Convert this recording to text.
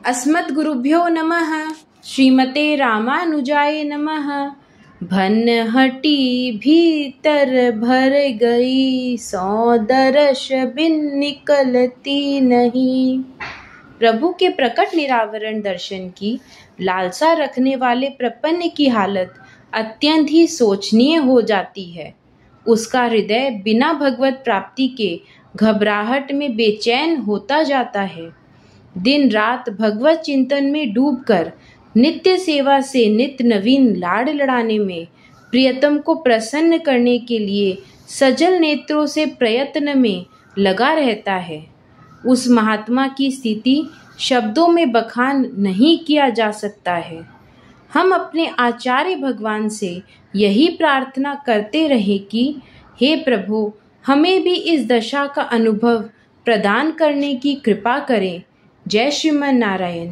अस्मद्गुरुभ्यो नमः। श्रीमते रामानुजाय नमः। भन्नहटी भीतर भर गई, सौ दर्श बिन निकलती नहीं। प्रभु के प्रकट निरावरण दर्शन की लालसा रखने वाले प्रपन्न की हालत अत्यंत ही शोचनीय हो जाती है। उसका हृदय बिना भगवत प्राप्ति के घबराहट में बेचैन होता जाता है। दिन रात भगवत चिंतन में डूबकर नित्य सेवा से नित्य नवीन लाड़ लड़ाने में, प्रियतम को प्रसन्न करने के लिए सजल नेत्रों से प्रयत्न में लगा रहता है। उस महात्मा की स्थिति शब्दों में बखान नहीं किया जा सकता है। हम अपने आचार्य भगवान से यही प्रार्थना करते रहे कि हे प्रभु, हमें भी इस दशा का अनुभव प्रदान करने की कृपा करें। जय श्रीमन नारायण।